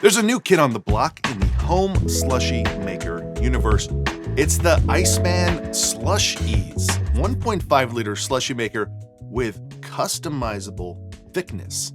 There's a new kid on the block in the home slushy maker universe. It's the ICEMAN Slush-Ease 1.5 liter slushy maker with customizable thickness.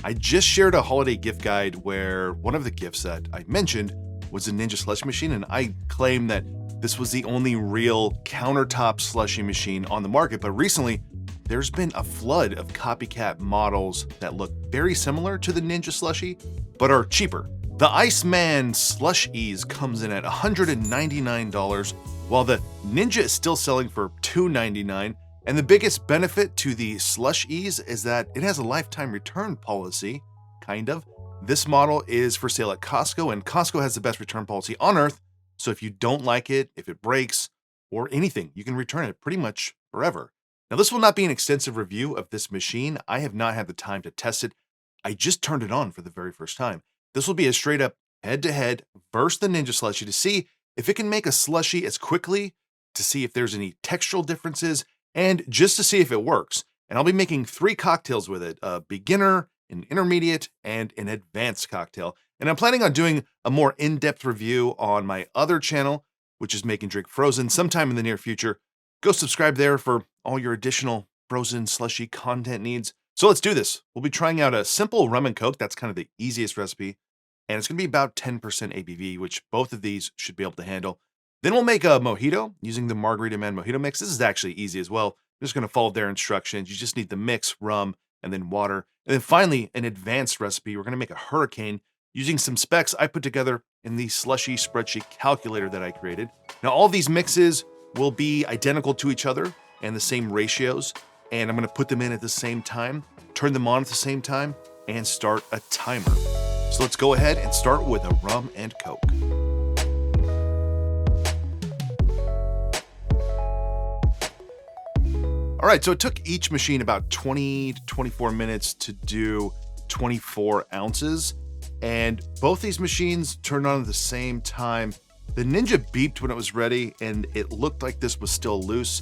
I just shared a holiday gift guide where one of the gifts that I mentioned was a Ninja slushie machine, and I claimed that this was the only real countertop slushie machine on the market. But recently, there's been a flood of copycat models that look very similar to the Ninja SLUSHi, but are cheaper. The ICEMAN Slush-Ease comes in at $199, while the Ninja is still selling for $299. And the biggest benefit to the Slush-Ease is that it has a lifetime return policy, kind of. This model is for sale at Costco, and Costco has the best return policy on earth. So if you don't like it, if it breaks, or anything, you can return it pretty much forever. Now, this will not be an extensive review of this machine. I have not had the time to test it. I just turned it on for the very first time. This will be a straight up head-to-head versus the Ninja SLUSHi to see if it can make a slushie as quickly, to see if there's any textural differences, and just to see if it works. And I'll be making 3 cocktails with it, a beginner, an intermediate, and an advanced cocktail. And I'm planning on doing a more in-depth review on my other channel, which is Make and Drink Frozen, sometime in the near future. Go subscribe there for all your additional frozen slushy content needs. So let's do this. We'll be trying out a simple rum and coke. That's kind of the easiest recipe. And it's going to be about 10% ABV, which both of these should be able to handle. Then we'll make a mojito using the Margarita Man Mojito mix. This is actually easy as well. I'm just going to follow their instructions. You just need the mix, rum, and then water. And then finally, an advanced recipe. We're going to make a hurricane using some specs I put together in the slushy spreadsheet calculator that I created. Now, all these mixes will be identical to each other and the same ratios. And I'm going to put them in at the same time, turn them on at the same time, and start a timer. So let's go ahead and start with a rum and coke. All right, so it took each machine about 20 to 24 minutes to do 24 ounces. And both these machines turned on at the same time. The Ninja beeped when it was ready, and it looked like this was still loose.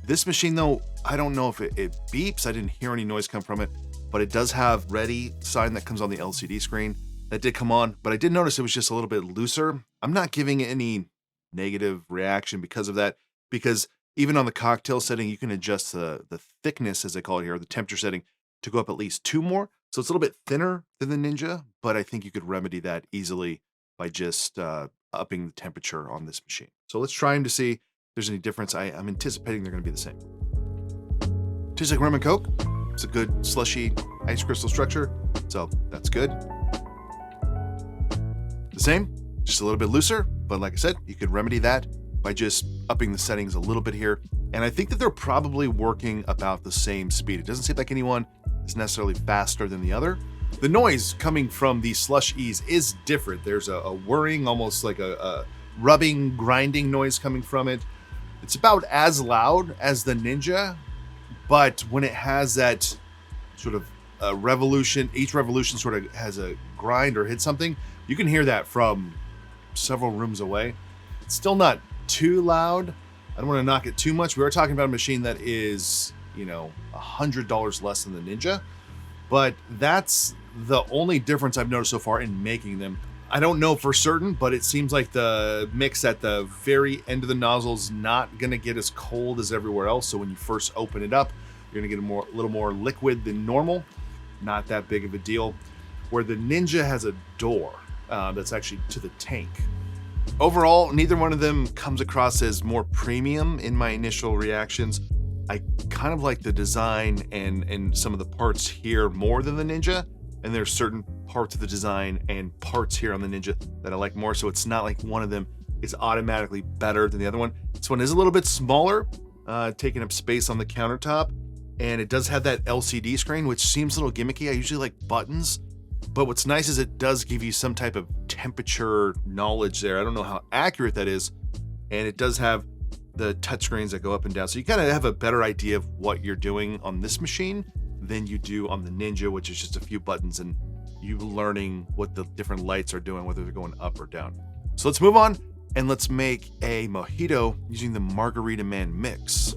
This machine, though, I don't know if it beeps. I didn't hear any noise come from it, but it does have ready sign that comes on the LCD screen. That did come on, but I did notice it was just a little bit looser. I'm not giving it any negative reaction because of that, because even on the cocktail setting, you can adjust the thickness, as they call it here, the temperature setting, to go up at least 2 more. So it's a little bit thinner than the Ninja, but I think you could remedy that easily by just upping the temperature on this machine. So let's try them to see if there's any difference. I'm anticipating they're going to be the same. Tastes like rum and coke. It's a good slushy ice crystal structure, so that's good. The same, just a little bit looser, but like I said, you could remedy that by just upping the settings a little bit here. And I think that they're probably working about the same speed. It doesn't seem like anyone is necessarily faster than the other. The noise coming from the Slush-Ease is different. There's a whirring, almost like a rubbing, grinding noise coming from it. It's about as loud as the Ninja, but when it has that sort of revolution, each revolution sort of has a grind or hit something, you can hear that from several rooms away. It's still not too loud. I don't want to knock it too much. We are talking about a machine that is, $100 less than the Ninja, but that's the only difference I've noticed so far in making them. I don't know for certain, but it seems like the mix at the very end of the nozzle is not going to get as cold as everywhere else. So when you first open it up, you're going to get a little more liquid than normal. Not that big of a deal. Where the Ninja has a door that's actually to the tank. Overall, neither one of them comes across as more premium in my initial reactions. I kind of like the design and some of the parts here more than the Ninja. And there's certain parts of the design and parts here on the Ninja that I like more. So it's not like one of them is automatically better than the other one. This one is a little bit smaller, taking up space on the countertop. And it does have that LCD screen, which seems a little gimmicky. I usually like buttons. But what's nice is it does give you some type of temperature knowledge there. I don't know how accurate that is. And it does have the touchscreens that go up and down. So you kind of have a better idea of what you're doing on this machine than you do on the Ninja, which is just a few buttons and you learning what the different lights are doing, whether they're going up or down. So let's move on and let's make a mojito using the Margarita Man mix.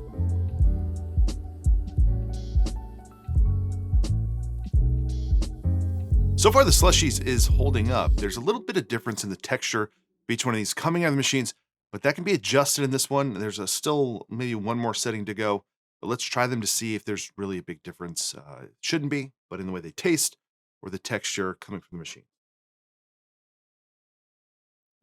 So far, the Slushies is holding up. There's a little bit of difference in the texture of each one of these coming out of the machines, but that can be adjusted in this one. There's still maybe one more setting to go, but let's try them to see if there's really a big difference. It shouldn't be, but in the way they taste or the texture coming from the machine.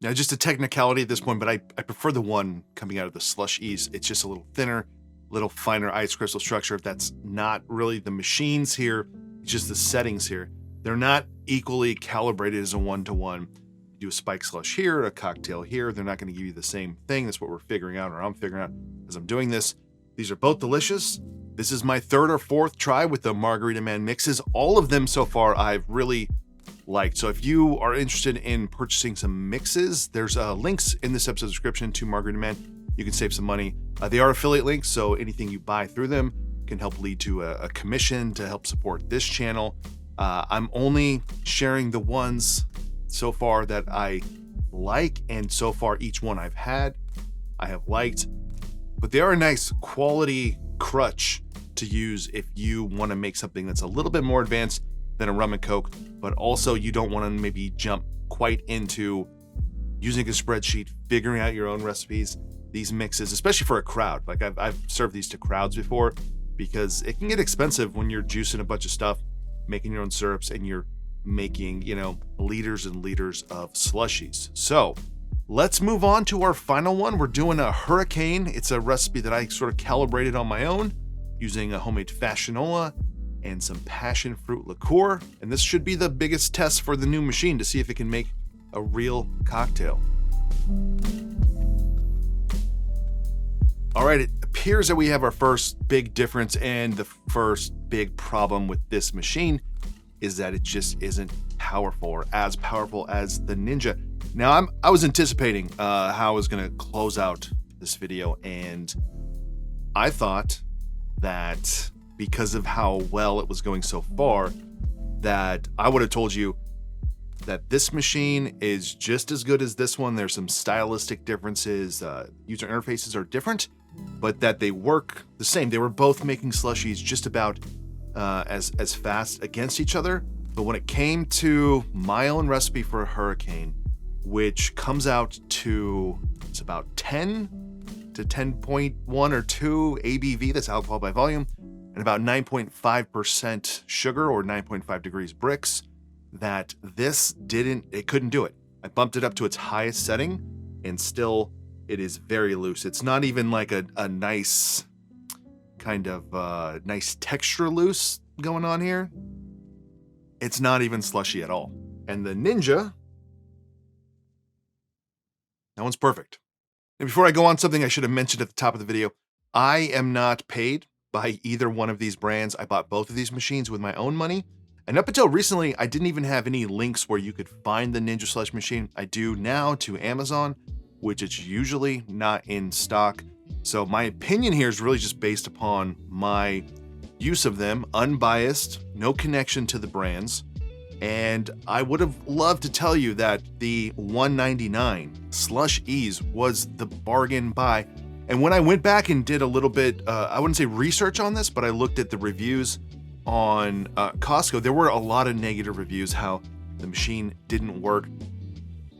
Now, just a technicality at this point, but I prefer the one coming out of the Slush-Ease. It's just a little thinner, a little finer ice crystal structure. That's not really the machines here, it's just the settings here. They're not equally calibrated as a one-to-one. You do a spike slush here, a cocktail here, they're not going to give you the same thing. That's what we're figuring out, or I'm figuring out as I'm doing this. These are both delicious. This is my third or fourth try with the Margarita Man mixes. All of them so far I've really liked. So if you are interested in purchasing some mixes, there's links in this episode description to Margarita Man. You can save some money. They are affiliate links, so anything you buy through them can help lead to a commission to help support this channel. I'm only sharing the ones so far that I like, and so far each one I've had, I have liked. But they are a nice quality crutch to use if you want to make something that's a little bit more advanced than a Rum and Coke, but also you don't want to maybe jump quite into using a spreadsheet, figuring out your own recipes. These mixes, especially for a crowd, like I've served these to crowds before, because it can get expensive when you're juicing a bunch of stuff, making your own syrups, and you're making, liters and liters of slushies. So let's move on to our final one. We're doing a hurricane. It's a recipe that I sort of calibrated on my own using a homemade fashionola and some passion fruit liqueur. And this should be the biggest test for the new machine to see if it can make a real cocktail. All right, it appears that we have our first big difference, and the first big problem with this machine is that it just isn't powerful, or as powerful as the Ninja. Now, I was anticipating how I was gonna close out this video, and I thought that because of how well it was going so far, that I would have told you that this machine is just as good as this one. There's some stylistic differences, user interfaces are different, but that they work the same. They were both making slushies just about as fast against each other. But when it came to my own recipe for a hurricane, which comes out to, it's about 10 to 10.1 or 2 ABV, that's alcohol by volume, and about 9.5% sugar, or 9.5 degrees Brix, that it couldn't do it. I bumped it up to its highest setting, and still it is very loose. It's not even like a nice kind of nice texture loose going on here. It's not even slushy at all. And the Ninja, that one's perfect. And before I go on, something I should have mentioned at the top of the video, I am not paid by either one of these brands. I bought both of these machines with my own money. And up until recently, I didn't even have any links where you could find the Ninja Slush machine. I do now to Amazon, which is usually not in stock. So my opinion here is really just based upon my use of them, unbiased, no connection to the brands. And I would have loved to tell you that the $1.99 Slush-Ease was the bargain buy. And when I went back and did a little bit, I wouldn't say research on this, but I looked at the reviews on Costco. There were a lot of negative reviews, how the machine didn't work.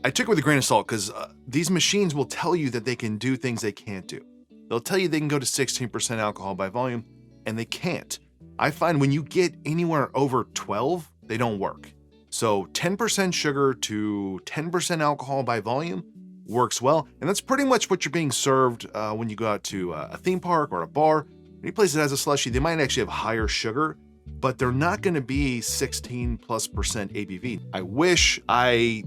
I took it with a grain of salt, because these machines will tell you that they can do things they can't do. They'll tell you they can go to 16% alcohol by volume, and they can't. I find when you get anywhere over 12, they don't work. So 10% sugar to 10% alcohol by volume works well, and that's pretty much what you're being served when you go out to a theme park or a bar. Any place that has a slushie, they might actually have higher sugar, but they're not going to be 16+% ABV. I wish I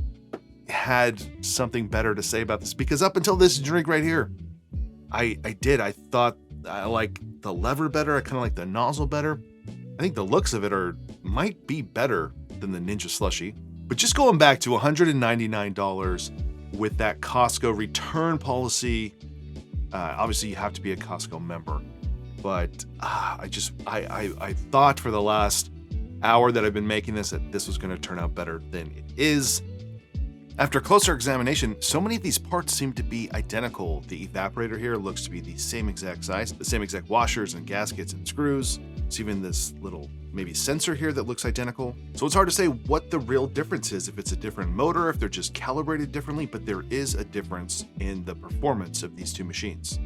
had something better to say about this, because up until this drink right here, I thought I like the lever better. I kind of like the nozzle better. I think the looks of it might be better than the Ninja SLUSHi. But just going back to $199 with that Costco return policy, obviously you have to be a Costco member. But I thought for the last hour that I've been making this that this was going to turn out better than it is. After closer examination, so many of these parts seem to be identical. The evaporator here looks to be the same exact size, the same exact washers and gaskets and screws. There's even this little maybe sensor here that looks identical. So it's hard to say what the real difference is, if it's a different motor, if they're just calibrated differently, but there is a difference in the performance of these two machines.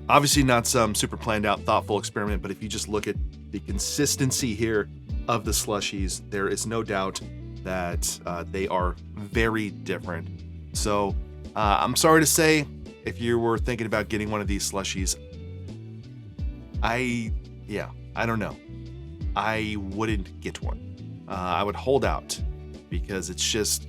Obviously not some super planned out, thoughtful experiment, but if you just look at the consistency here of the slushies, there is no doubt that they are very different. So I'm sorry to say, if you were thinking about getting one of these slushies, I don't know. I wouldn't get one. I would hold out because it's just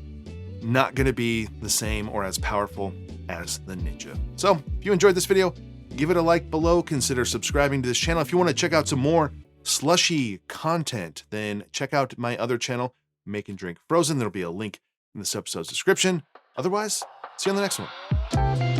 not going to be the same or as powerful as the Ninja. So if you enjoyed this video, give it a like below. Consider subscribing to this channel. If you want to check out some more slushy content, then check out my other channel, Make and Drink Frozen. There'll be a link in this episode's description. Otherwise, see you on the next one.